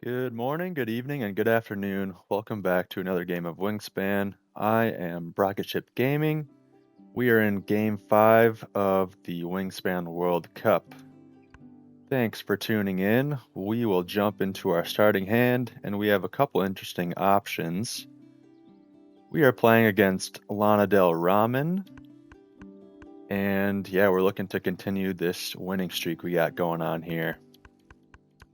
Good morning, good evening, and good afternoon. Welcome back to another game of Wingspan. I am Rocket Ship Gaming. We are in Game 5 of the Wingspan World Cup. Thanks for tuning in. We will jump into our starting hand, and we have a couple interesting options. We are playing against Lana Del Ramen, and yeah, we're looking to continue this winning streak we got going on here.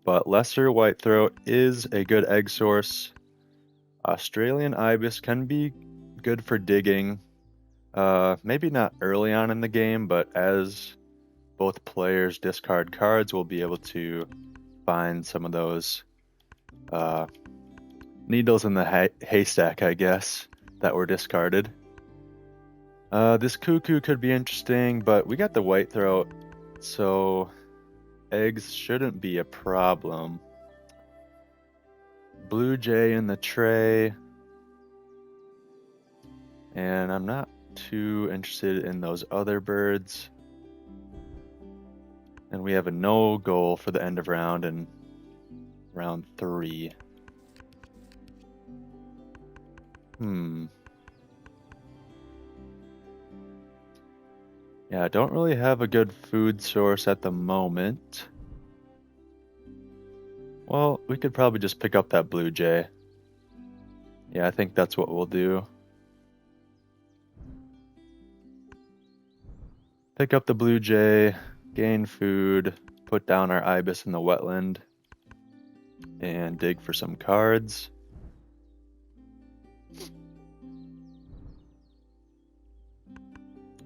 But lesser whitethroat is a good egg source. Australian ibis can be good for digging. Maybe not early on in the game, but as both players discard cards, we'll be able to find some of those needles in the haystack, I guess, that were discarded. This cuckoo could be interesting, but we got the whitethroat, so eggs shouldn't be a problem. Blue jay in the tray, and I'm not too interested in those other birds. And we have a no goal for the end of round and round 3. Yeah, I don't really have a good food source at the moment. Well, we could probably just pick up that blue jay. Yeah, I think that's what we'll do. Pick up the blue jay, gain food, put down our ibis in the wetland, and dig for some cards.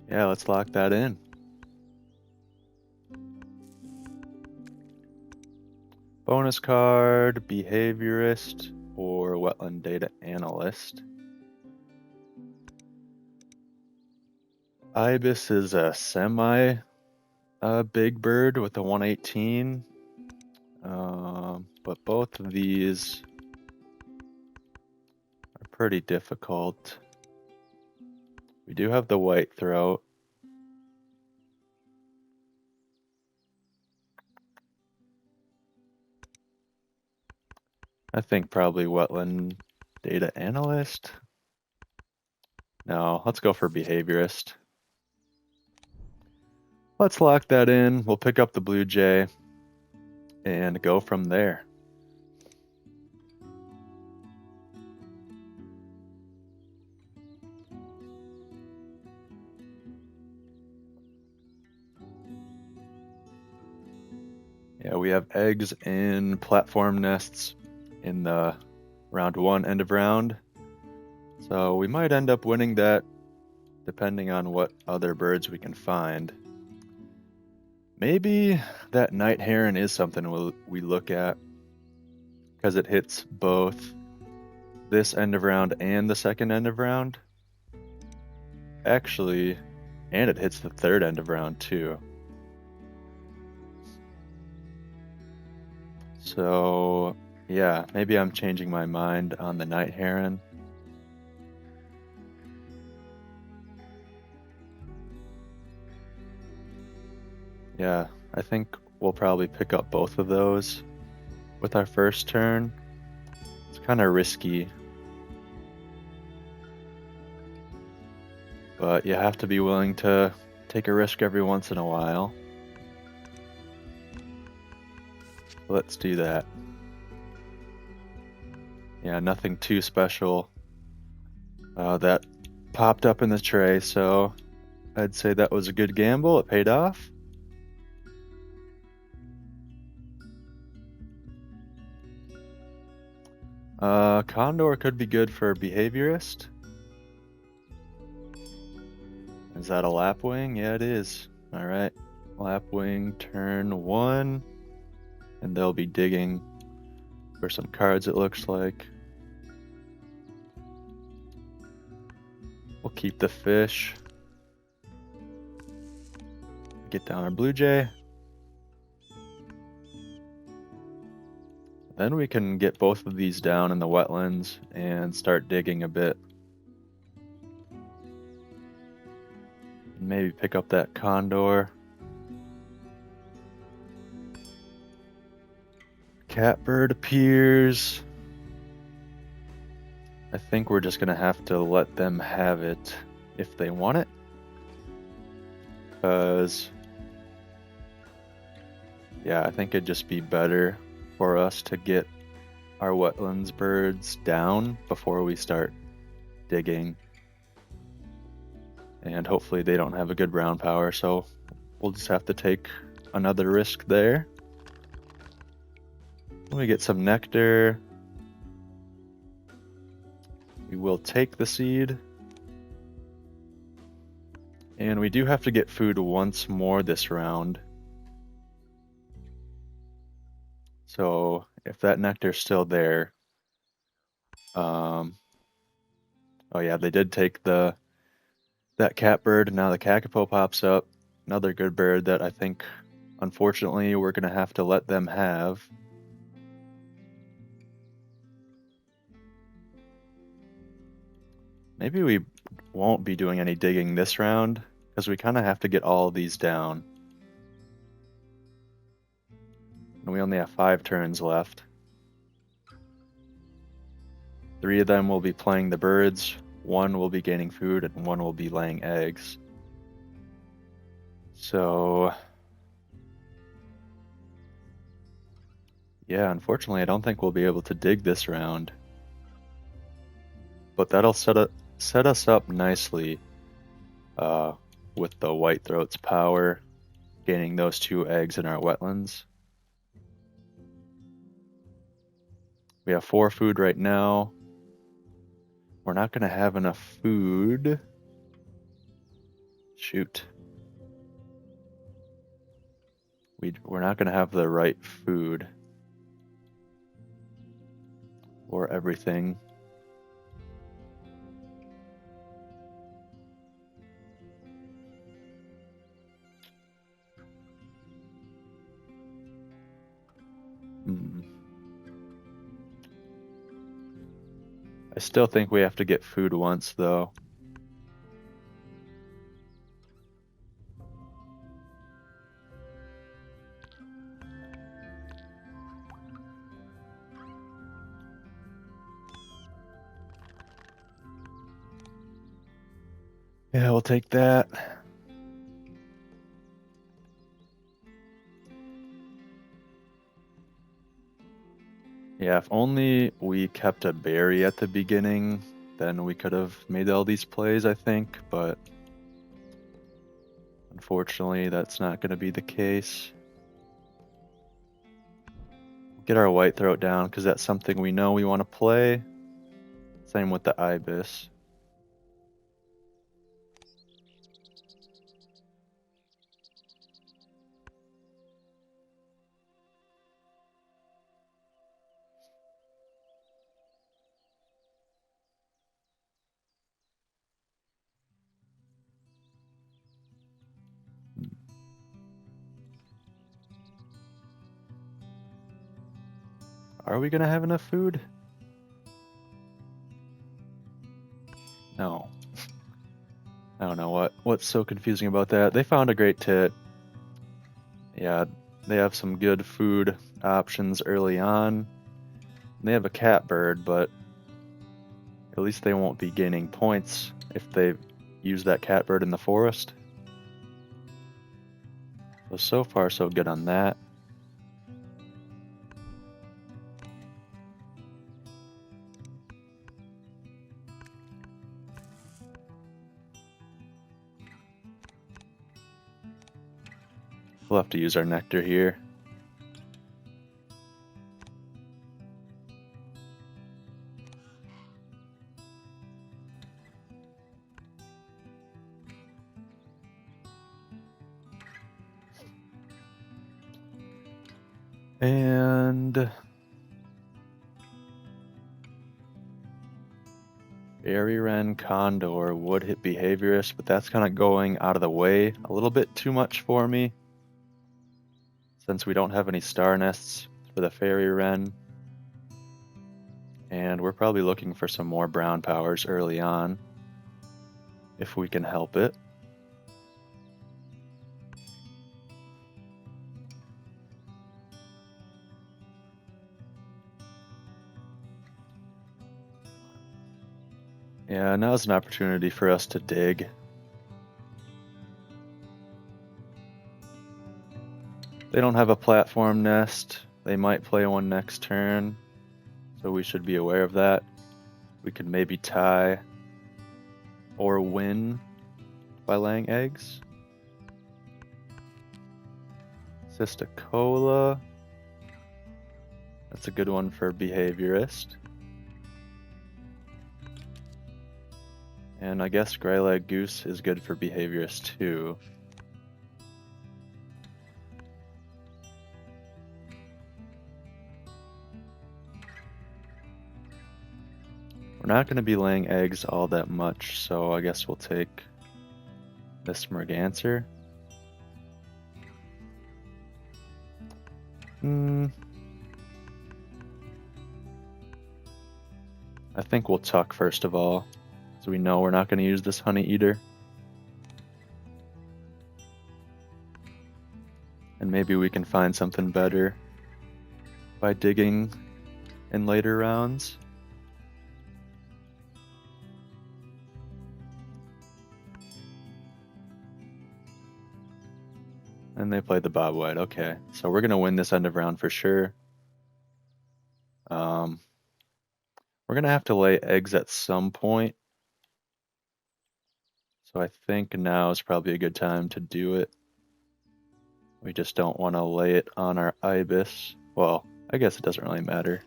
Yeah, let's lock that in. Bonus card, behaviorist, or wetland data analyst. Ibis is a semi big bird with a 118, but both of these are pretty difficult. We do have the whitethroat. I think probably wetland data analyst. No, let's go for behaviorist. Let's lock that in. We'll pick up the blue jay and go from there. Yeah, we have eggs in platform nests in the round 1 end of round. So we might end up winning that depending on what other birds we can find. Maybe that night heron is something we look at because it hits both this end of round and the second end of round. Actually, and it hits the third end of round too. So yeah, maybe I'm changing my mind on the night heron. Yeah, I think we'll probably pick up both of those with our first turn. It's kind of risky, but you have to be willing to take a risk every once in a while. Let's do that. Yeah, nothing too special that popped up in the tray, so I'd say that was a good gamble. It paid off. Condor could be good for behaviorist. Is that a lapwing? Yeah, it is. All right, lapwing turn 1, and they'll be digging for some cards, it looks like. We'll keep the fish. Get down our blue jay. Then we can get both of these down in the wetlands and start digging a bit. Maybe pick up that condor. Catbird appears. I think we're just gonna have to let them have it if they want it. Because, yeah, I think it'd just be better for us to get our wetlands birds down before we start digging. And hopefully they don't have a good brown power, so we'll just have to take another risk there. We get some nectar. We will take the seed. And we do have to get food once more this round. So if that nectar's still there, oh yeah, they did take that catbird, and now the kakapo pops up. Another good bird that I think, unfortunately, we're gonna have to let them have. Maybe we won't be doing any digging this round, because we kind of have to get all of these down. And we only have 5 turns left. 3 of them will be playing the birds, 1 will be gaining food, and 1 will be laying eggs. So, yeah, unfortunately, I don't think we'll be able to dig this round. But that'll set us up nicely with the whitethroat's power, gaining those 2 eggs in our wetlands. We have 4 food right now. We're not going to have enough food. Shoot. We're not going to have the right food for everything. I still think we have to get food once, though. Yeah, we'll take that. Yeah, if only we kept a berry at the beginning, then we could have made all these plays, I think, but unfortunately, that's not going to be the case. Get our whitethroat down, because that's something we know we want to play. Same with the ibis. Are we going to have enough food? No. I don't know what's so confusing about that. They found a great tit. Yeah, they have some good food options early on. They have a catbird, but at least they won't be gaining points if they use that catbird in the forest. So far so good on that. We'll have to use our nectar here. And fairy wren condor would hit behaviorist, but that's kind of going out of the way a little bit too much for me, since we don't have any star nests for the fairy wren. And we're probably looking for some more brown powers early on, if we can help it. Yeah, now's an opportunity for us to dig. They don't have a platform nest. They might play one next turn, so we should be aware of that. We could maybe tie or win by laying eggs. Cisticola. That's a good one for behaviorist. And I guess Greylag Goose is good for behaviorist too. We're not going to be laying eggs all that much, so I guess we'll take this Merganser. I think we'll tuck first of all, so we know we're not going to use this Honey Eater. And maybe we can find something better by digging in later rounds. And they played the Bob White. Okay, so we're going to win this end of round for sure. We're going to have to lay eggs at some point. So I think now is probably a good time to do it. We just don't want to lay it on our ibis. Well, I guess it doesn't really matter.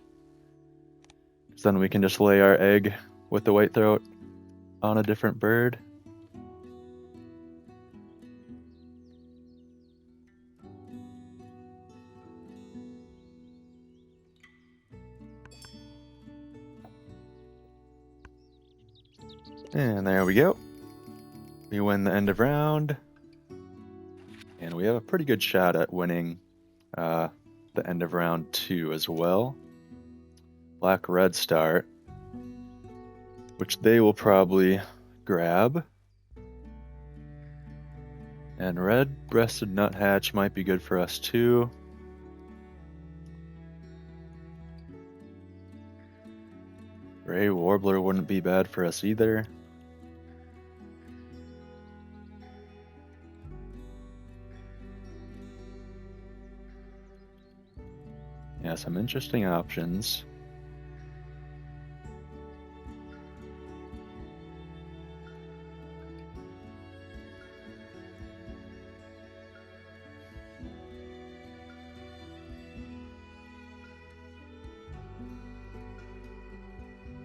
Because then we can just lay our egg with the whitethroat on a different bird. And there we go. We win the end of round. And we have a pretty good shot at winning the end of round 2 as well. Black-red start, which they will probably grab. And red-breasted nuthatch might be good for us too. Gray warbler wouldn't be bad for us either. Yeah, some interesting options.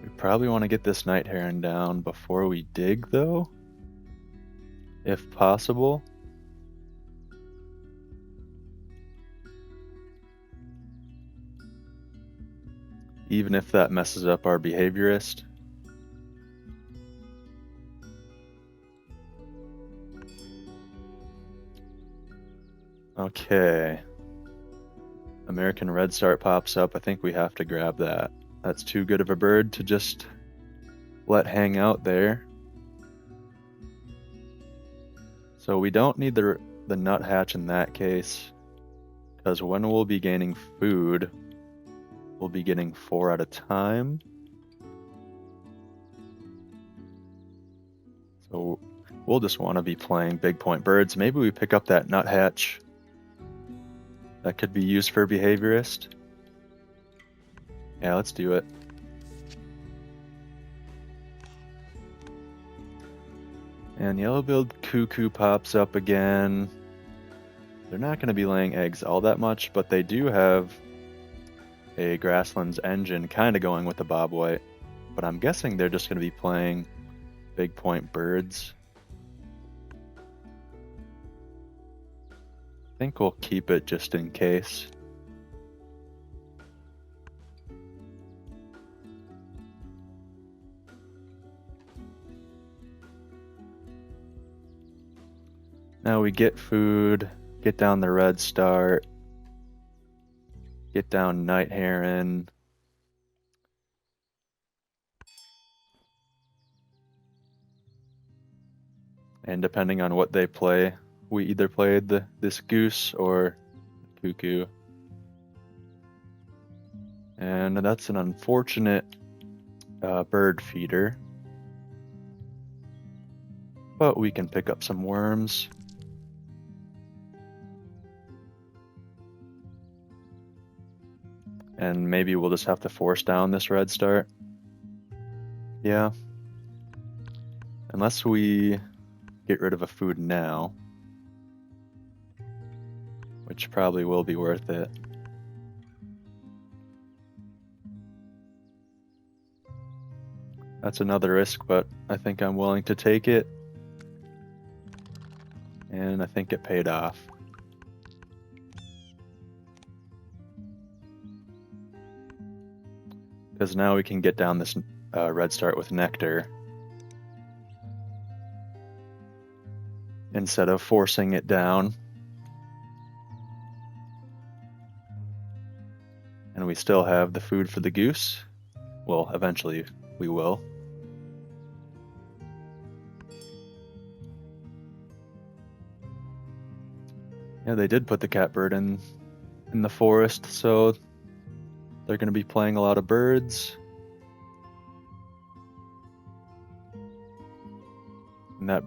We probably want to get this night heron down before we dig, though, if possible. Even if that messes up our behaviorist. Okay. American red start pops up. I think we have to grab that. That's too good of a bird to just let hang out there. So we don't need the nuthatch in that case, because when we'll be gaining food, we'll be getting 4 at a time. So we'll just want to be playing big point birds. Maybe we pick up that nuthatch. That could be used for behaviorist. Yeah, let's do it. And yellow-billed cuckoo pops up again. They're not going to be laying eggs all that much, but they do have a Grasslands engine kind of going with the Bob White. But I'm guessing they're just going to be playing big point birds. I think we'll keep it just in case. Now we get food, get down the red start, get down night heron. And depending on what they play, we either played this goose or cuckoo. And that's an unfortunate bird feeder. but we can pick up some worms. And maybe we'll just have to force down this red start. Yeah. Unless we get rid of a food now, which probably will be worth it. That's another risk, but I think I'm willing to take it. And I think it paid off. Because now we can get down this red start with nectar, instead of forcing it down. And we still have the food for the goose. Well, eventually we will. Yeah, they did put the catbird in the forest, so they're going to be playing a lot of birds. And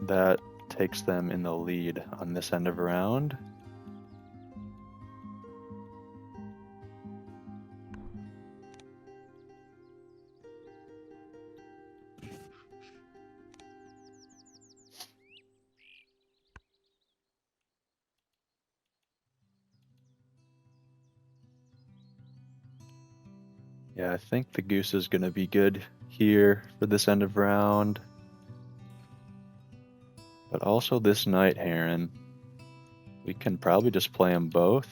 that takes them in the lead on this end of a round. Yeah, I think the goose is going to be good here for this end of round. But also this night heron. We can probably just play them both.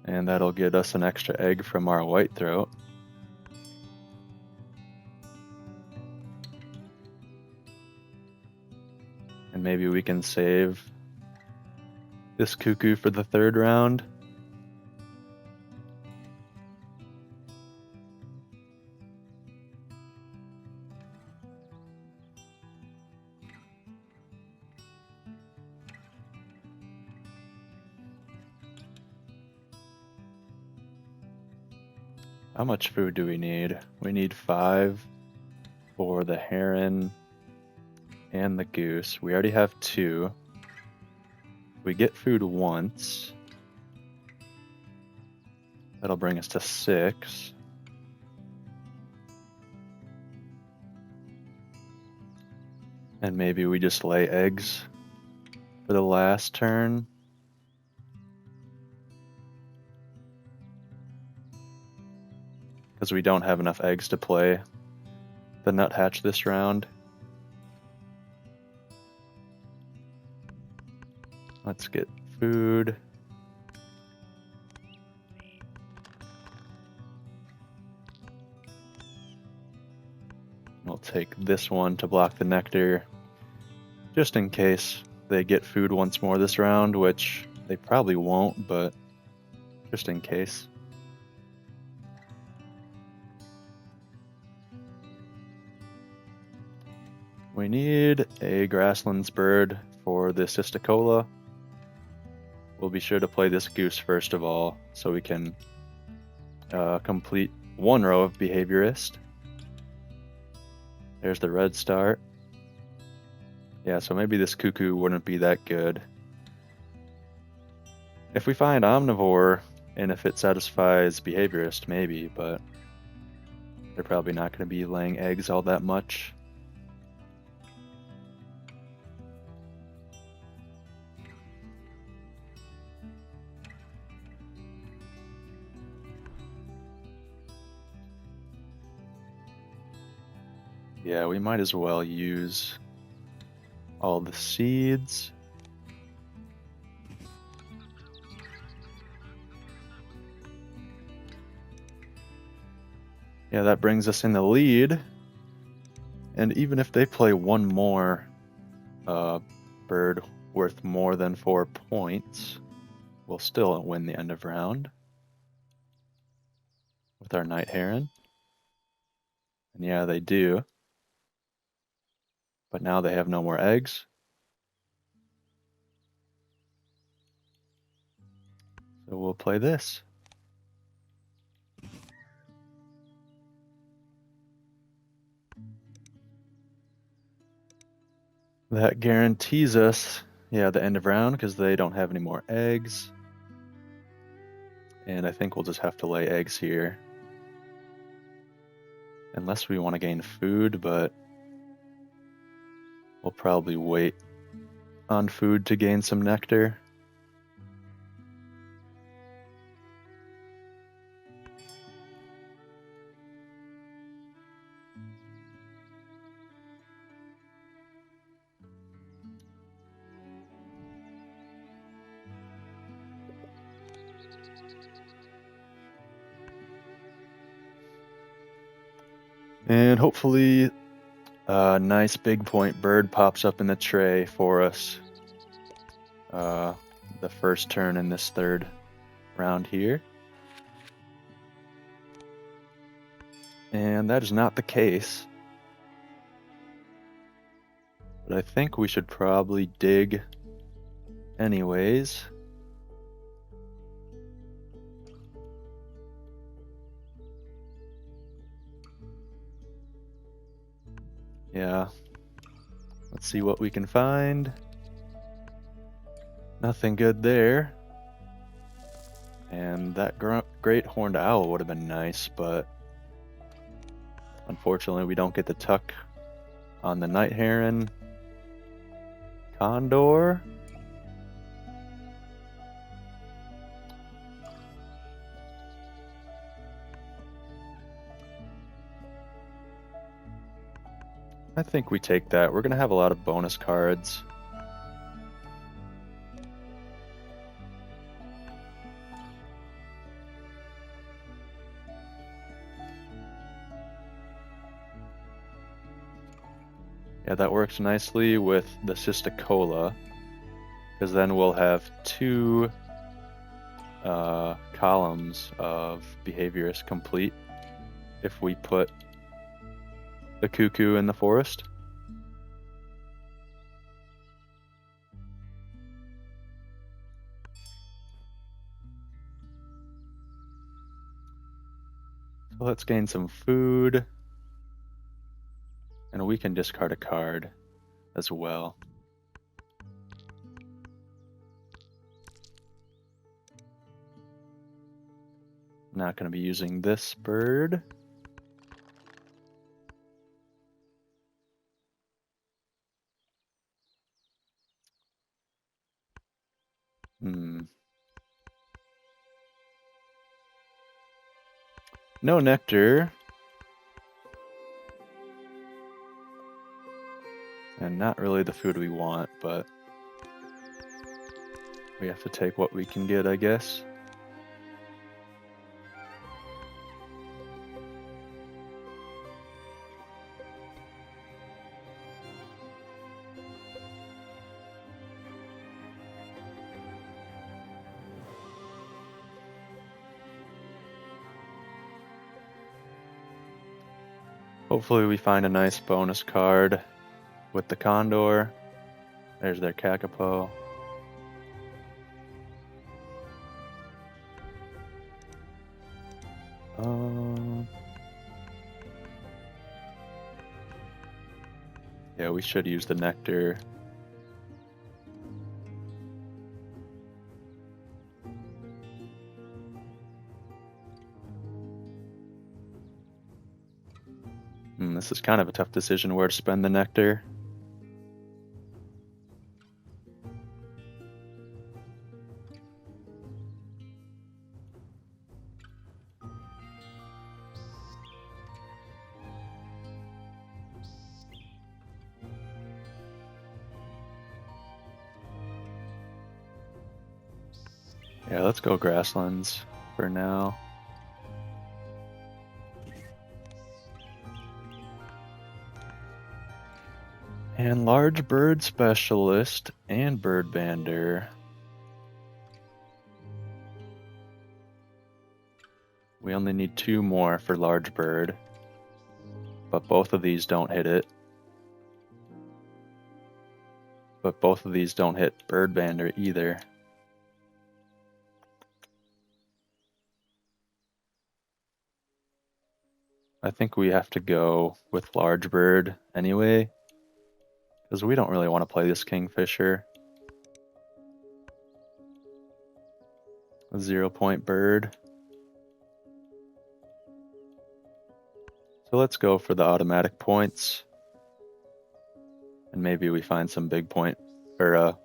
And that'll get us an extra egg from our whitethroat. And maybe we can save this cuckoo for the third round. How much food do we need? We need 5 for the heron and the goose. We already have 2. We get food once. That'll bring us to 6. And maybe we just lay eggs for the last turn. Because we don't have enough eggs to play the nuthatch this round. Let's get food. We'll take this one to block the nectar, just in case they get food once more this round, which they probably won't, but just in case. We need a grasslands bird for the cisticola. We'll be sure to play this goose first of all, so we can complete 1 row of behaviorist. There's the red start. Yeah, so maybe this cuckoo wouldn't be that good. If we find omnivore, and if it satisfies behaviorist, maybe, but they're probably not going to be laying eggs all that much. Yeah, we might as well use all the seeds. Yeah, that brings us in the lead. And even if they play 1 more bird worth more than 4 points, we'll still win the end of round with our night heron. And yeah, they do. But now they have no more eggs. So we'll play this. That guarantees us, yeah, the end of round because they don't have any more eggs. And I think we'll just have to lay eggs here. Unless we want to gain food, but we'll probably wait on food to gain some nectar. And hopefully a nice big point bird pops up in the tray for us. The first turn in this third round here. And that is not the case. But I think we should probably dig anyways. Yeah. Let's see what we can find. Nothing good there. And that great horned owl would have been nice, but unfortunately we don't get the tuck on the night heron. Condor. I think we take that. We're going to have a lot of bonus cards. Yeah, that works nicely with the Cisticola, because then we'll have two columns of behaviorist complete if we put the cuckoo in the forest. So let's gain some food. And we can discard a card as well. Not going to be using this bird. No nectar. And not really the food we want, but we have to take what we can get, I guess. Hopefully we find a nice bonus card with the Condor. There's their Kakapo. Yeah, we should use the nectar. This is kind of a tough decision where to spend the nectar. Yeah, let's go grasslands for now. And large bird specialist and bird bander. We only need 2 more for large bird, but both of these don't hit it. But both of these don't hit bird bander either. I think we have to go with large bird anyway, Because we don't really want to play this kingfisher. A 0-point bird. So let's go for the automatic points. And maybe we find some big point, or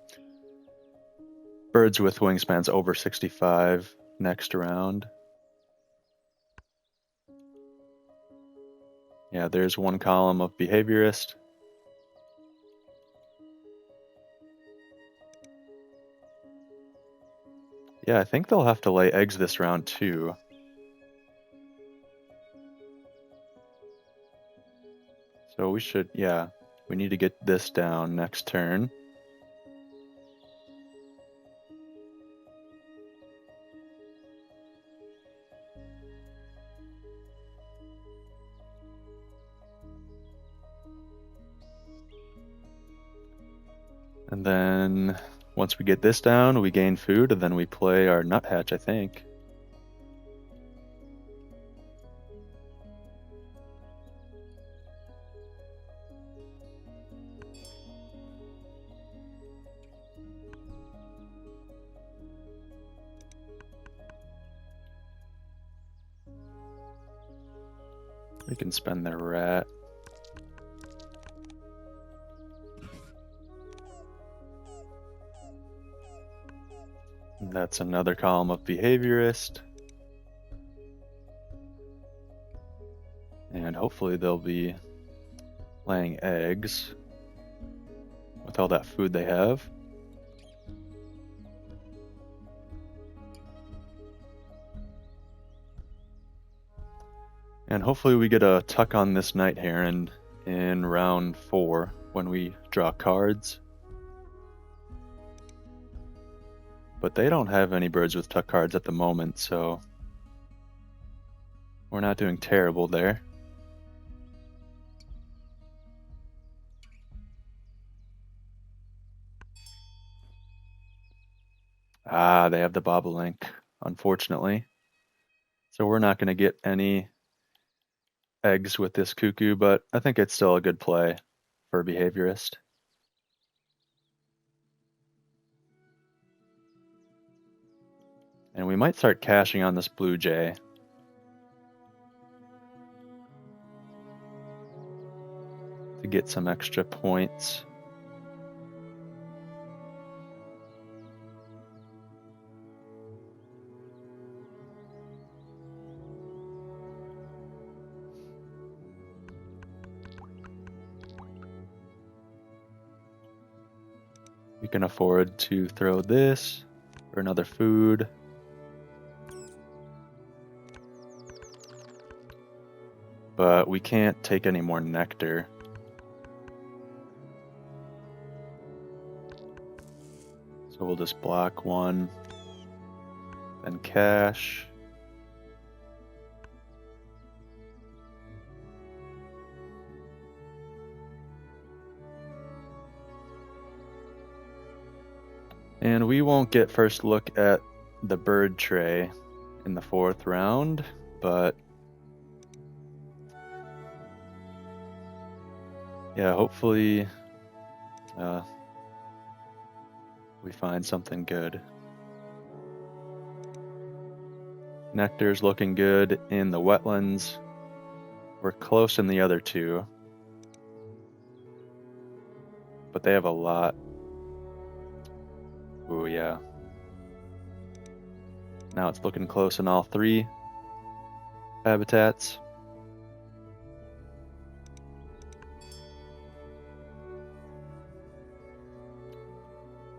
birds with wingspans over 65 next round. Yeah, there's one column of behaviorist. Yeah, I think they'll have to lay eggs this round too. So we should, yeah, we need to get this down next turn. And then once we get this down, we gain food, and then we play our nuthatch, I think. We can spend the rat. And that's another column of behaviorist. And hopefully they'll be laying eggs with all that food they have. And hopefully we get a tuck on this night heron in round 4 when we draw cards. But they don't have any birds with tuck cards at the moment, so we're not doing terrible there. Ah, they have the bobolink, unfortunately. So we're not going to get any eggs with this cuckoo, but I think it's still a good play for a behaviorist. And we might start cashing on this blue jay. To get some extra points. We can afford to throw this for another food. But we can't take any more nectar. So we'll just block one, then cash. And we won't get first look at the bird tray in the 4th round, but yeah, hopefully we find something good. Nectar's looking good in the wetlands. We're close in the other two, but they have a lot. Ooh, yeah. Now it's looking close in all 3 habitats.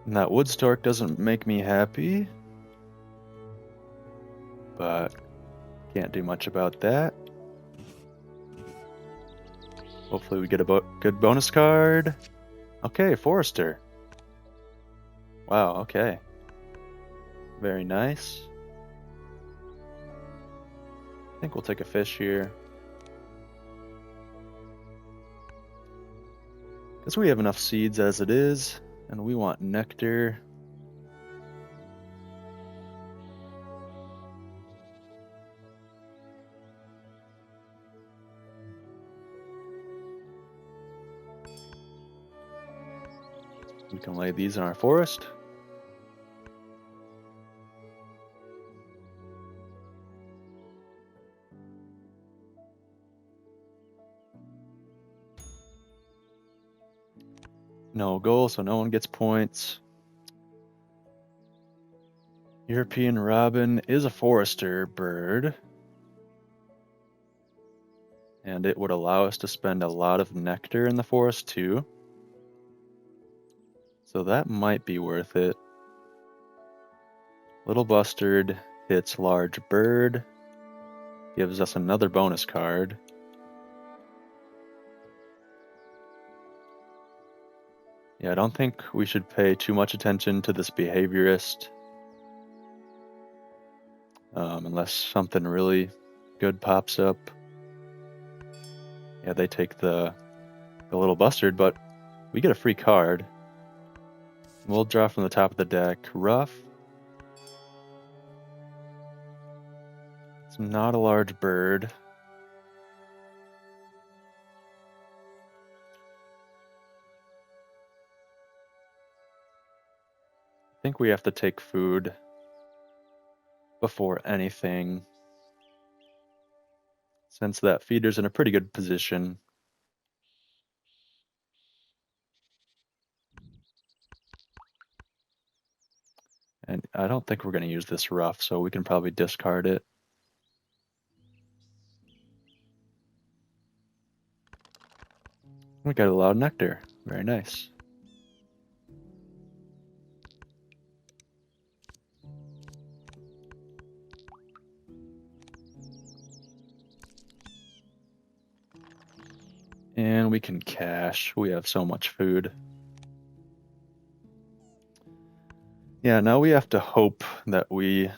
And that wood stork doesn't make me happy, but can't do much about that. Hopefully we get a good bonus card. Okay, Forester. Wow, okay. Very nice. I think we'll take a fish here. Because we have enough seeds as it is, and we want nectar. We can lay these in our forest. No goal, so no one gets points. European robin is a forester bird. And it would allow us to spend a lot of nectar in the forest too. So that might be worth it. Little Bustard hits large bird. Gives us another bonus card. Yeah, I don't think we should pay too much attention to this behaviorist. Unless something really good pops up. Yeah, they take the Little Bustard, but we get a free card. We'll draw from the top of the deck. Rough. It's not a large bird. I think we have to take food before anything, since that feeder's in a pretty good position. And I don't think we're going to use this rough, so we can probably discard it. We got a lot of nectar. Very nice. And we can cash. We have so much food. Yeah, now we have to hope that we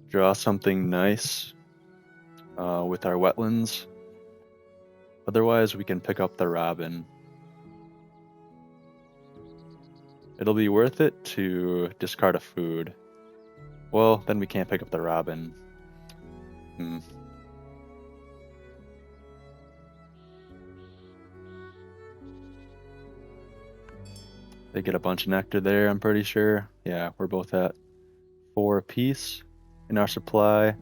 draw something nice with our wetlands. Otherwise, we can pick up the robin. It'll be worth it to discard a food. Well, then we can't pick up the robin. They get a bunch of nectar there, I'm pretty sure. Yeah, we're both at 4 apiece in our supply.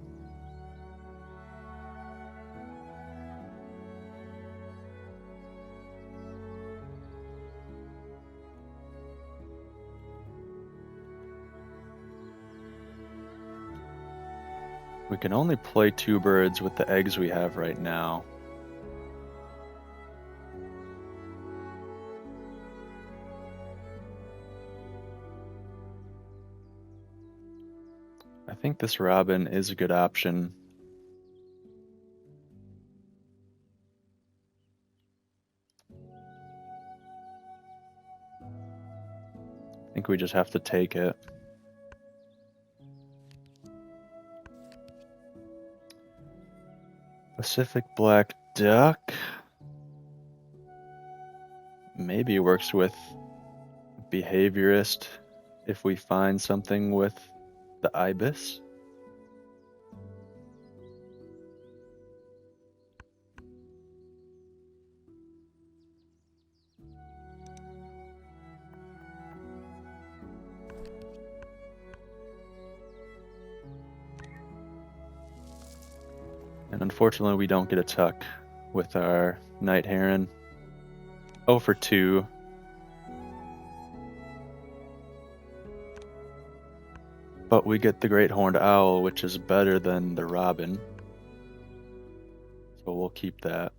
We can only play 2 birds with the eggs we have right now. I think this robin is a good option. I think we just have to take it. Pacific black duck maybe works with behaviorist if we find something with the ibis. And unfortunately, we don't get a tuck with our night heron. 0 for 2. But we get the great horned owl, which is better than the robin. So we'll keep that.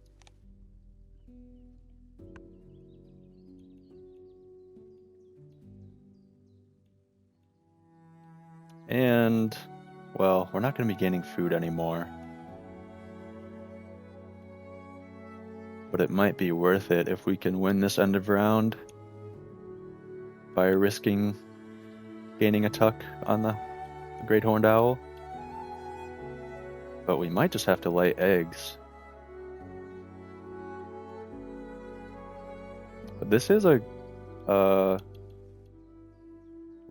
And, well, we're not going to be gaining food anymore. But it might be worth it if we can win this end of round by risking gaining a tuck on the great horned owl. But we might just have to lay eggs. But this is a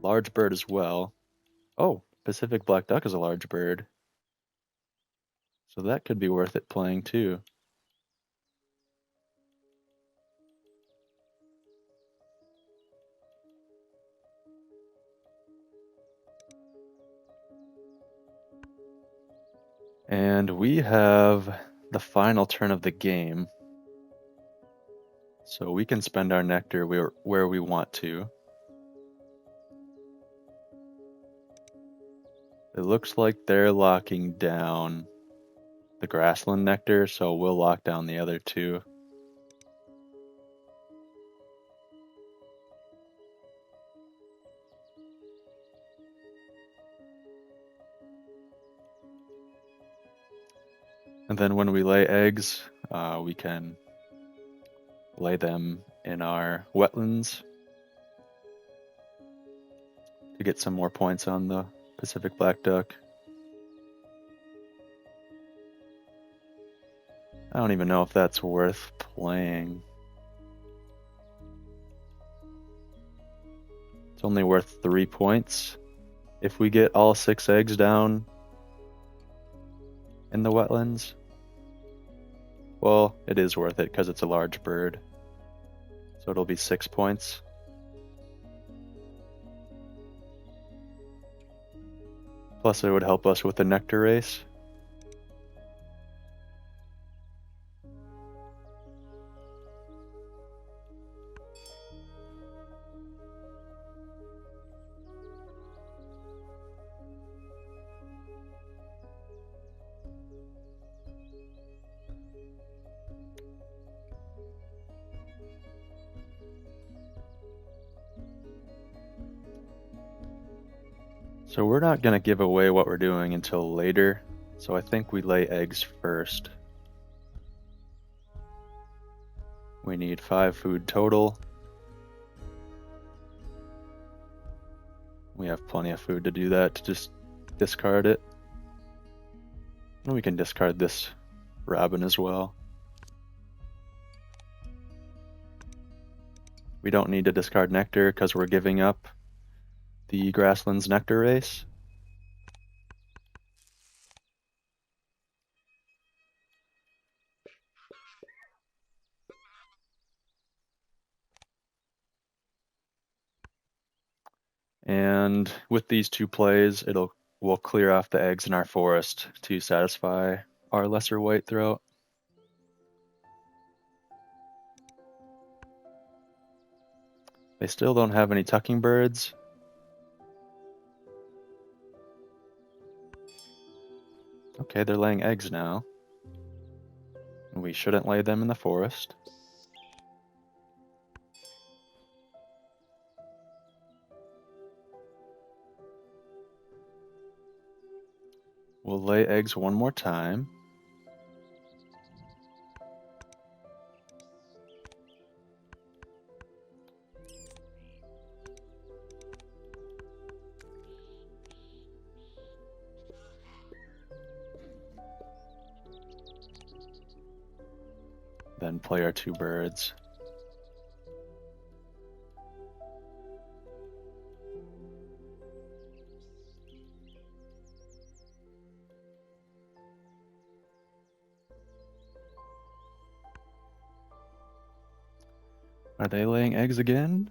large bird as well. Oh, Pacific black duck is a large bird. So that could be worth it playing too. And we have the final turn of the game. So we can spend our nectar where we want to. It looks like they're locking down the grassland nectar, so we'll lock down the other two. And then when we lay eggs, we can lay them in our wetlands to get some more points on the Pacific black duck. I don't even know if that's worth playing. It's only worth 3 points. If we get all 6 eggs down in the wetlands, well, it is worth it because it's a large bird. So it'll be 6 points. Plus it would help us with the nectar race. So we're not going to give away what we're doing until later, so I think we lay eggs first. We need 5 food total. We have plenty of food to do that, to just discard it. And we can discard this robin as well. We don't need to discard nectar because we're giving up the grasslands nectar race. And with these 2 plays, we'll clear off the eggs in our forest to satisfy our lesser white throat. They still don't have any tucking birds. Okay, they're laying eggs now. We shouldn't lay them in the forest. We'll lay eggs one more time. Then play our 2 birds. Are they laying eggs again?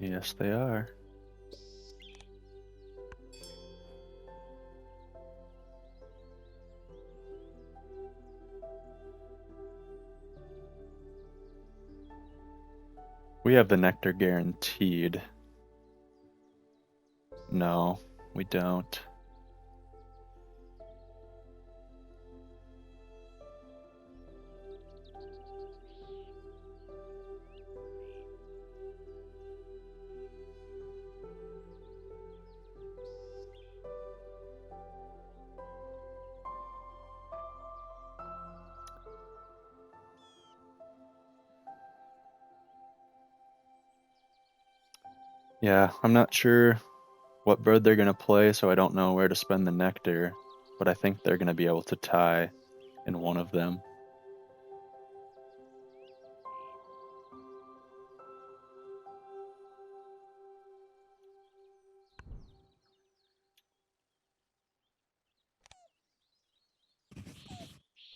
Yes, they are. We have the nectar guaranteed. No, we don't. Yeah, I'm not sure what bird they're going to play, so I don't know where to spend the nectar, but I think they're going to be able to tie in one of them.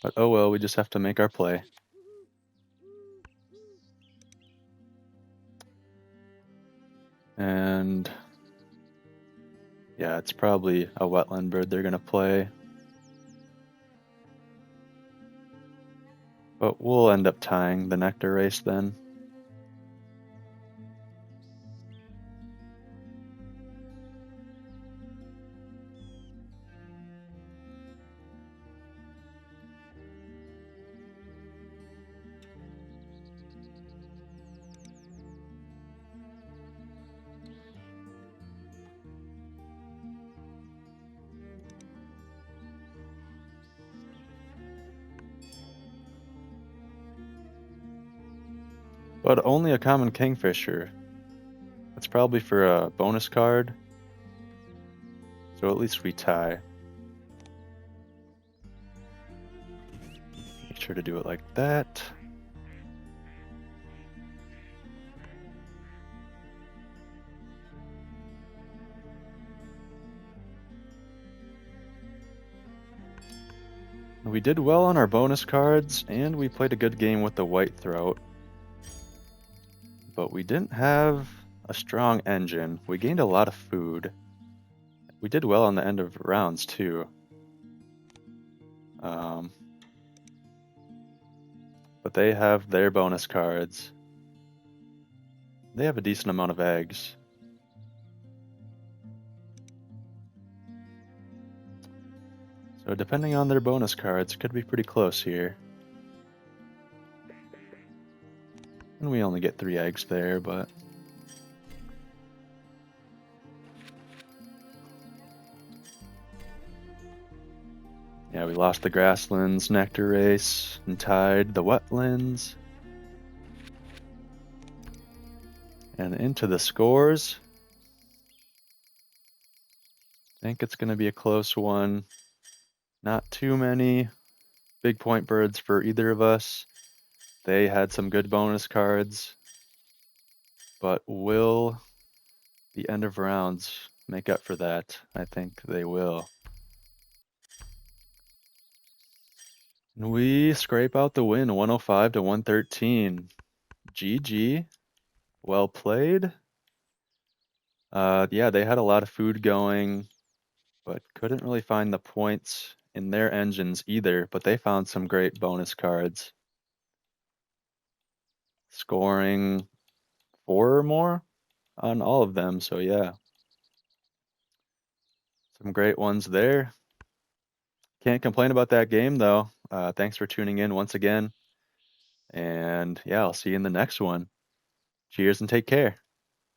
But oh well, we just have to make our play. And Yeah, it's probably a wetland bird they're going to play. But we'll end up tying the nectar race then. But only a common kingfisher. That's probably for a bonus card. So at least we tie. Make sure to do it like that. We did well on our bonus cards, and we played a good game with the white throat. But we didn't have a strong engine. We gained a lot of food. We did well on the end of rounds too. But they have their bonus cards. They have a decent amount of eggs. So depending on their bonus cards, it could be pretty close here. And we only get 3 eggs there, but... yeah, we lost the grasslands, nectar race, and tied the wetlands. And into the scores. I think it's going to be a close one. Not too many big point birds for either of us. They had some good bonus cards. But will the end of rounds make up for that? I think they will. We scrape out the win, 105 to 113. GG. Well played. Yeah, they had a lot of food going, but couldn't really find the points in their engines either, but they found some great bonus cards. Scoring 4 or more on all of them, so yeah. Some great ones there. Can't complain about that game though. Thanks for tuning in once again. And yeah, I'll see you in the next one. Cheers and take care.